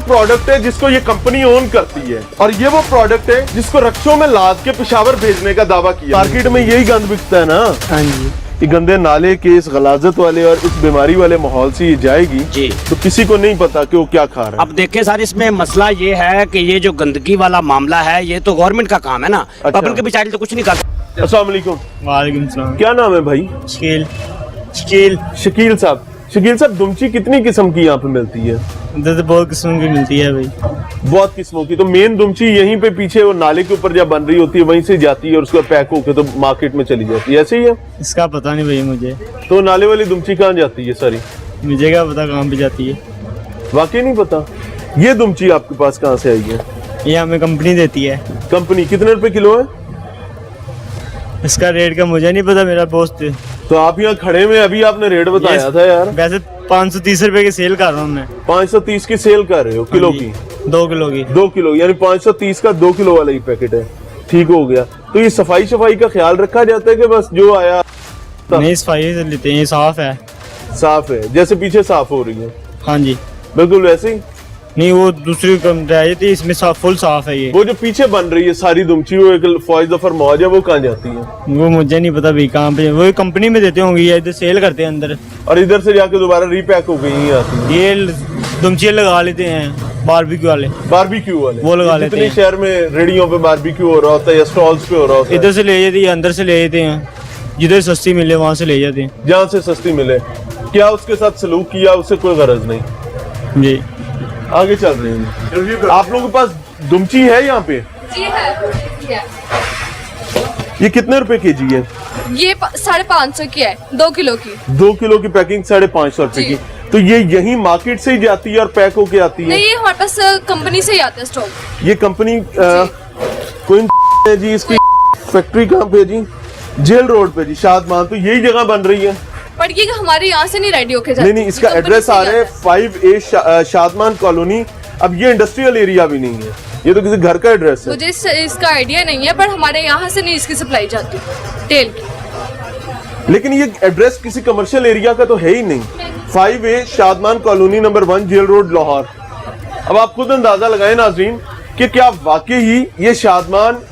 Product है जिसको ये कंपनी ओन करती है, और ये वो प्रोडक्ट है जिसको रक्षों में लाद के पेशावर भेजने का दावा किया। मार्केट में यही गंद बिकता है ना। हाँ जी। ये गंदे नाले के इस गलाजत वाले और इस बीमारी वाले माहौल से ये जाएगी जी, तो किसी को नहीं पता कि वो क्या खा रहा है। अब देखें सर, इसमें मसला ये है कि ये जो गंदगी वाला मामला है ये तो गवर्नमेंट का काम है ना। अच्छा। पब्लिक के बेचारे तो कुछ नहीं कर सकते। अस्सलाम वालेकुम। वालेकुम सलाम। क्या नाम है भाई? शकील। शकील साहब। शकील साहब, दुमची कितनी किस्म की यहाँ पे मिलती है? इधर तो बहुत किस्म की मिलती है भाई, बहुत किस्मों की। तो मेन दुमची यहीं पे पीछे वो नाले के ऊपर जब बन रही होती है वहीं से जाती है और उसका पैक होकर तो मार्केट में चली जाती है, ऐसे ही है? इसका पता नहीं भाई मुझे। तो नाले वाली दुमची कहाँ जाती है सारी? मुझे क्या पता कहाँ पे जाती है। वाकई नहीं पता। ये दुमची आपके पास कहाँ से आई है? ये हमें कंपनी देती है। कंपनी कितने रुपए किलो है? इसका रेट का मुझे नहीं पता, मेरा दोस्त है। तो आप यहाँ खड़े में अभी आपने रेट बताया था यार। वैसे 530 रुपए की सेल कर रहा हूँ मैं। 530 की सेल कर रहे हो किलो की? 2 किलो की। 2 किलो यानी 530 का 2 किलो वाला ही पैकेट है। ठीक हो गया। तो ये सफाई का ख्याल रखा जाता है कि बस जो आया नहीं, सफाई से लेते हैं, ये साफ है। साफ है, जैसे पीछे साफ हो रही है? हाँ जी, बिल्कुल वैसे ही। नहीं वो दूसरी कंपनी थी, इसमें फुल साफ है ये। वो जो पीछे बन रही है सारी दुमची, वो एक फौज जफर मौज है, वो कहाँ जाती है? वो मुझे नहीं पता भाई कहाँ पे, वो कंपनी में देते होंगे या इधर सेल करते हैं अंदर, और इधर से जाके दोबारा रीपैक हो गई आती है। ये दुमचिया लगा लेते हैं बारबेक्यू वाले। बारबेक्यू वाले वो लगा लेते हैं। शहर में रेडियो पे बारबेक्यू हो रहा होता है या स्टॉल्स पे हो रहा होता है। इधर से ले जाते हैं, अंदर से ले जाते हैं, जिधर सस्ती मिले वहाँ से ले जाते हैं। जहाँ से सस्ती मिले। क्या उसके साथ सलूक किया, उससे कोई गरज नहीं। जी, आगे चल रहे हैं। आप लोगों के पास दुमची है यहाँ पे? जी है। ये कितने रुपए केजी है? ये 550 की है, 2 किलो की। 2 किलो की पैकिंग 550 रुपए की। तो ये यही मार्केट से ही जाती है और पैक होके आती है? नहीं, ये हमारे पास कंपनी से ही आता है स्टॉक। ये कंपनी कोई है जी? इसकी फैक्ट्री कहाँ पे है जी? जेल रोड पे जी, शादमान। तो यही जगह बन रही है, पर ये हमारे यहाँ से नहीं रेडी होके जाती। नहीं, इसका एड्रेस आ रहा है 5A शादमान कॉलोनी। अब ये इंडस्ट्रियल एरिया भी नहीं है, ये तो किसी घर का एड्रेस है। मुझे इसका आइडिया नहीं है, पर हमारे यहाँ से नहीं इसकी सप्लाई जाती तेल की। लेकिन ये एड्रेस किसी कमर्शियल एरिया का तो है ही नहीं। 5A Shadman colony number 1 jail road Lahore. अब आप खुद अंदाजा लगाएं नाजरीन कि क्या वाकई ही ये शादमान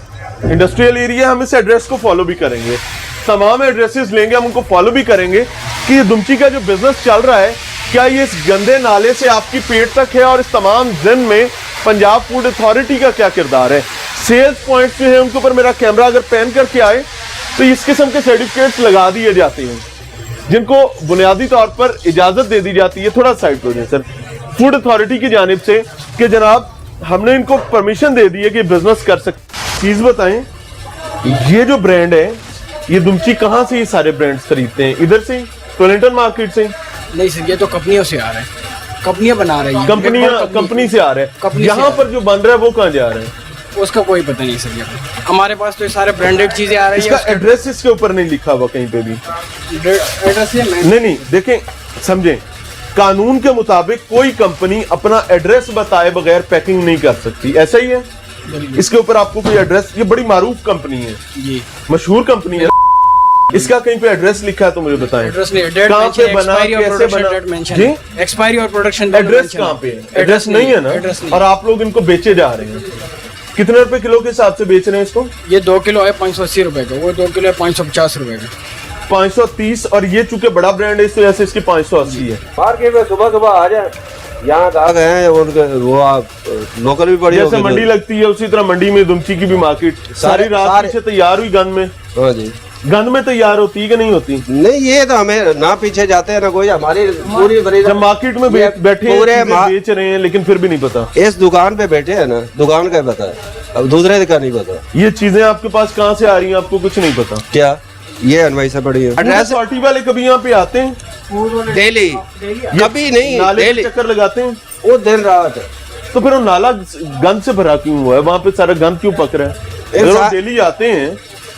इंडस्ट्रियल एरिया। हम इस एड्रेस को फॉलो भी करेंगे, तमाम एड्रेसेस लेंगे, हम उनको फॉलो भी करेंगे कि ये दुमची का जो बिजनेस चल रहा है क्या ये इस गंदे नाले से आपकी पेट तक है, और इस तमाम जिन में पंजाब फूड अथॉरिटी का क्या किरदार है। सेल्स पॉइंट्स जो है उनके ऊपर मेरा कैमरा अगर पैन करके आए तो इस किस्म के सर्टिफिकेट्स लगा दिए जाते हैं जिनको बुनियादी तौर पर इजाजत दे दी जाती है। थोड़ा साइड हो जाए सर, फूड अथॉरिटी की जानिब से कि जनाब हमने इनको परमिशन दे दी है कि बिजनेस कर सकते। चीज बताएं, ये जो ब्रांड है ये दुमची कहाँ से ये सारे ब्रांड्स खरीदते हैं? इधर से, टोलेंटन मार्केट से? नहीं सर, ये तो कंपनियों से आ रहा है, कंपनियां बना रही हैं। कंपनी से आ रहा है। कंपनी यहाँ से पर जो बन रहा है वो कहाँ जा रहा है? उसका कोई पता नहीं सर। ये हमारे पास तो ये सारे ब्रांडेड चीजें आ रही इसका हैं। एड्रेस इसके ऊपर नहीं लिखा हुआ कहीं पे भी? एड्रेस नहीं, देखें, समझें, कानून के मुताबिक कोई कंपनी अपना एड्रेस बताए बगैर पैकिंग नहीं कर सकती, ऐसा ही है? इसके ऊपर आपको कोई एड्रेस, ये बड़ी मारूफ कंपनी है जी, मशहूर कंपनी है, इसका कहीं पे एड्रेस लिखा है तो मुझे बताएं। एड्रेस नहीं, कहाँ पे बना, कैसे बना जी? एक्सपायरी और प्रोडक्शन एड्रेस कहाँ पे है? एड्रेस नहीं है ना? और आप लोग इनको बेचे जा रहे हैं। कितने रुपए किलो के हिसाब से बेच रहे हैं इसको? ये 2 किलो है 580 रुपए का, वो 2 किलो है 550 रुपए का। 530, और ये चूंकि बड़ा ब्रांड है इस वजह से इसकी 580 है। मार्केट में सुबह आ जाए, यहाँ आ गए हैं वो आप लोकल भी पड़ी, जैसे मंडी लगती है उसी तरह मंडी में दुमची की भी मार्केट सारी रात पीछे तैयार हुई गंद में। हाँ जी, गंद में तैयार होती है कि नहीं होती? नहीं, ये तो हमें ना पीछे जाते हैं ना कोई, हमारी पूरी जब मार्केट में बैठे पूरे बेच रहे हैं लेकिन फिर भी नहीं पता। इस दुकान पे बैठे हैं ना, दुकान का पता है, अब दूसरे का नहीं पता। ये चीजें आपके पास कहाँ से आ रही हैं आपको कुछ नहीं पता? क्या ये अनवाई से पड़ी है? एड्रेस पार्टी वाले कभी यहाँ पे आते हैं? डेली कभी नहीं, नाले पे चक्कर लगाते हैं वो दिन रात। तो फिर वो नाला गंद से भरा क्यों हुआ है? वहाँ पे सारा गंद क्यों पक रहा है? अगर वो डेली आते हैं,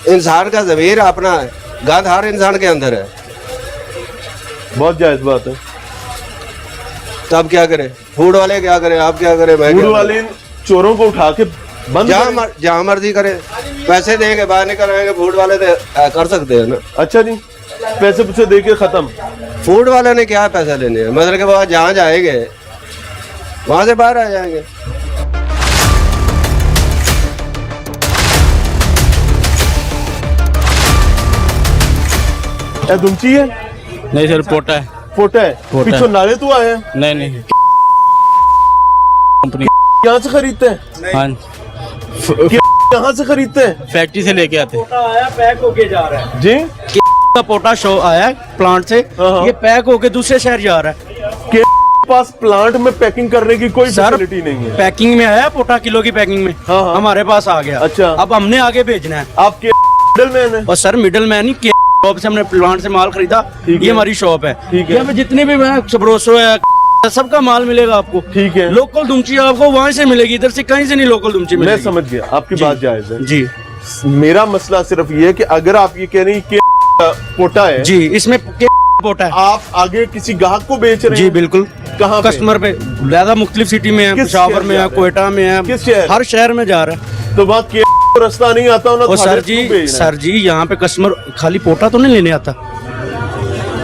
इंसान का ज़मीर अपना है, गंद हर इंसान के अंदर है। बहुत जायज बात है। तब क्या करे फूड वाले, क्या करे आप, क्या करे मैं? फूड वाले चोरों को उठा के बंद जहाँ मर्जी करे, पैसे देंगे बाहर निकल आएंगे। फूड वाले तो कर सकते हैं ना। अच्छा जी, पैसे पूछे दे के खत्म। फूड वाले ने क्या पैसा लेने हैं? मतलब के बाद जहाँ जाएंगे वहां से बाहर आ जाएंगे। ए दुमची है, नहीं सर पोटा है। फोटा है, फोटा पीछे है। नाले तू आया है, नहीं नहीं कंपनी यहाँ से खरीदते हैं, हाँ यहाँ से खरीदते हैं फैक्ट्री से लेके आते हैं। आया पैक होके जा रहा है, जी। का पोटा शो आया प्लांट से, हाँ। ये पैक होके दूसरे शहर जा रहा है। के पास प्लांट में पैकिंग करने की कोई सर फैसिलिटी नहीं है। पैकिंग में आया पोटा, किलो की पैकिंग में हाँ, हाँ। हमारे पास आ गया। अच्छा। अब हमने आगे भेजना है। आप के मिडलमैन है। और सर मिडल मैन ही शॉप से हमने प्लांट से माल खरीदा, ठीक ये है। हमारी शॉप है। ठीक है। यहाँ पे जितने भी सबरोसो है सबका माल मिलेगा आपको। ठीक है। लोकल दुमची आपको वहीं से मिलेगी, इधर से कहीं से नहीं लोकल दुमची मैं मिलेगी। समझ गया, आपकी बात जायज है। जी मेरा मसला सिर्फ ये है कि अगर आप ये कह रहे हैं कि पोटा है, जी, इसमें पोटा है। आप आगे किसी ग्राहक को बेच रहे जी हैं? बिल्कुल, कहाँ पे? कस्टमर पे ज्यादा मुख्तलिफ सिटी में है, किस पेशावर शहर में जा है, रहे हैं? कोयटा में है, किस शहर? हर शहर में जा रहा है। तो वहाँ के रास्ता नहीं आता होना, और तो सर हमें क्यों बेच जी, रहे हैं? सर जी यहाँ पे कस्टमर खाली पोटा तो नहीं लेने आता।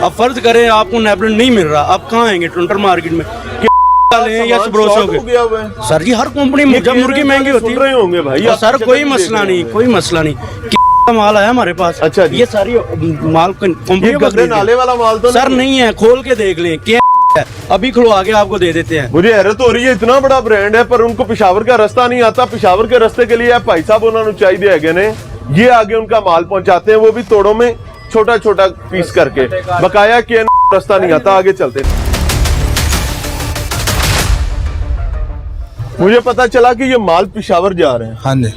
अब फर्ज करें आपको नेपलिन नहीं मिल रहा, आप कहाँ आएंगे? टुंटर मार्केट में लें या सामान सबरोसो शॉर्ट के? हो गया हुआ है। सर जी हर कंपनी ये में जब कह मुर्गी रहे महंगी हैं, होती सुन रहे होंगे भाई, और आप सर शक्ल कोई भी मसला देख रहे नहीं, होंगे। कोई मसला नहीं। का माल है हमारे पास। अच्छा जी। ये सारी माल ये कंपनी गंदे नाले वाला माल तो सर नहीं है? नहीं है, खोल के देख लें क्या है, अभी खुलवा के आपको दे देते हैं। मुझे हैरत हो रही है, इतना बड़ा ब्रांड है पर उनको पेशावर का रास्ता नहीं आता। पेशावर के रास्ते के लिए भाई साहब उन्होंने चाहिए है ने ये आगे उनका माल पहुंचाते हैं, वो भी तोड़ों में छोटा छोटा पीस करके। बकाया के रास्ता नहीं आता, आगे चलते। मुझे पता चला कि ये माल पेशावर जा रहे हैं, हाँ जी,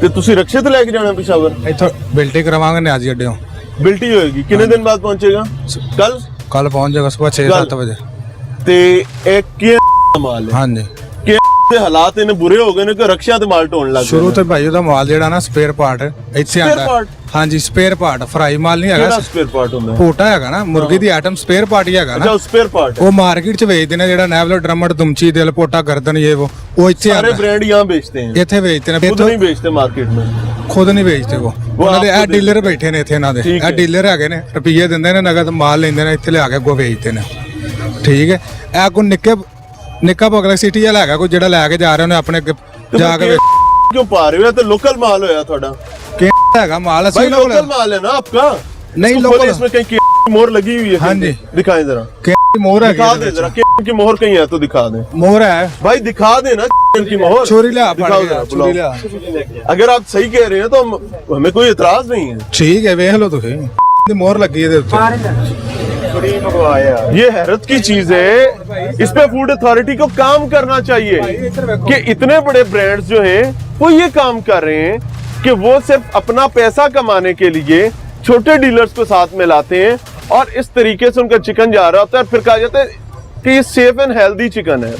ਤੇ ਤੁਸੀਂ ਰਕਸ਼ੇ ਤੇ ਲੈ ਕੇ ਜਾਣਾ पेशावर? ਇੱਥੋਂ ਬਿਲਟੀ ਕਰਵਾਵਾਂਗੇ ਨਿਆਜ਼ੀ ਅੱਡਿਓਂ। बिल्टी होएगी कितने दिन बाद पहुंचेगा? कल ਕੱਲ ਪਹੁੰਚ ਜਾਏਗਾ ਸਵੇਰ 6-7 ਵਜੇ। ਤੇ ਇਹ ਕੀ ਮਾਲ ਹੈ? हाँ जी, ਕਿ ਦੇ ਹਾਲਾਤ ਇਹਨੇ ਬੁਰੇ ਹੋ ਗਏ ਨੇ ਕਿ ਰਕਸ਼ਿਆਂ ਤੇ ਮਾਲ ਢੋਣ ਲੱਗ ਸ਼ੁਰੂ ਗਏ। ਤੋਂ ਭਾਈ ਉਹਦਾ ਮਾਲ ਜਿਹੜਾ ਨਾ ਸਪੇਅਰ ਪਾਰਟ ਇੱਥੇ ਆਂਦਾ। part? हाँ जी, ਸਪੇਅਰ ਪਾਰਟ, ਫਰਾਈ ਮਾਲ ਨਹੀਂ ਕਿਹੜਾ ਹੈਗਾ। ਸਪੇਅਰ ਪਾਰਟ ਹੁੰਦਾ ਹੈ? ਪੋਟਾ ਹੈਗਾ ਨਾ, ਮੁਰਗੀ ਦੀ ਆਈਟਮ ਸਪੇਅਰ ਪਾਰਟ ਹੀ ਹੈਗਾ ਅੱਛਾ ਨਾ। ਉਹ ਸਪੇਅਰ ਪਾर्ट है। ਉਹ ਮਾਰਕੀਟ 'ਚ ਵੇਚਦੇ ਨੇ, ਜਿਹੜਾ ਨੈਵਲੋ ਡਰਮਟ ਤੁਮਚੀ ਦਿਲ ਪੋਟਾ ਗਰਦਨ ਇਹ ਉਹ ਇੱਥੇ सारे ਆਂਦਾ। ब्रांड यहाँ बेचते हैं, ਇੱਥੇ ਵੇਚਦੇ ਨੇ, खुद ਇੱਥੋਂ नहीं बेचते मार्केट में। ਖੁਦ ਨਹੀਂ ਵੇਚਦੇ ਉਹ। ਉਹਨਾਂ ਦੇ ਆਪਕੋ ਇਹ ਡੀਲਰ ਬੈਠੇ ਨੇ ਇੱਥੇ, ਇਹਨਾਂ ਦੇ ਠੀਕ ਇਹ ਹੈ। ਡੀਲਰ ਹੈਗੇ ਨੇ, ਰੁਪਈਏ ਦਿੰਦੇ ਨੇ, ਨਗਦ ਮਾਲ ਲੈਂਦੇ ਨੇ, ਇੱਥੇ ਲਿਆ ਕੇ ਅੱਗੋਂ ਵੇਚਦੇ ਨੇ। ਠੀਕ ਹੈ। ਇਹ ਕੋਈ ਨਿੱਕਾ ਪਗਲਾ ਸਿਟੀ ਵਾਲਾ ਹੈਗਾ ਕੋਈ ਜਿਹੜਾ ਲੈ ਕੇ ਜਾ ਰਿਹਾ, ਉਹਨੇ ਆਪਣੇ ਅੱਗੇ ਜਾ ਕੇ क्यों पा रहे हो? तो लोकल माल होया थोड़ा ਹੈਗਾ ਮਾਲ ਅਸੀਂ भाई, ਉਹਨਾਂ लोकल ਕੋਲ माल है ना आपका? नहीं, इसको local- खोलिए, इसमें कहीं की मोहर लगी हुई है। हाँ कहीं जी। पे। दिखाएं जरा, ਮੋਹਰ दिखा ਹੈਗੀ दे जरा की मोहर कहीं है तो दिखा दे ਮੋਹਰ ਹੈ। भाई, दिखा देना की मोहर। ਚੋਰੀ ਲਿਆ ਫੜ दिखाओ ਕੇ, जरा, ਚੋਰੀ बुलाओ। ਲਿਆ। अगर आप सही कह रहे हैं तो हमें कोई एतराज नहीं है। ਠੀਕ ਹੈ, ਵੇਖ ਲਓ ਤੁਸੀਂ ਦੀ ਮੋਹਰ ਲੱਗੀ ਇਹਦੇ ਉੱਤੇ। ये हैरत की चीज है, इस पे फूड अथॉरिटी को काम करना चाहिए कि इतने बड़े ब्रांड्स जो हैं वो ये काम कर रहे हैं कि वो सिर्फ अपना पैसा कमाने के लिए छोटे डीलर्स को साथ में लाते हैं और इस तरीके से उनका चिकन जा रहा होता है और फिर कहा जाता है कि ये सेफ एंड हेल्दी चिकन है।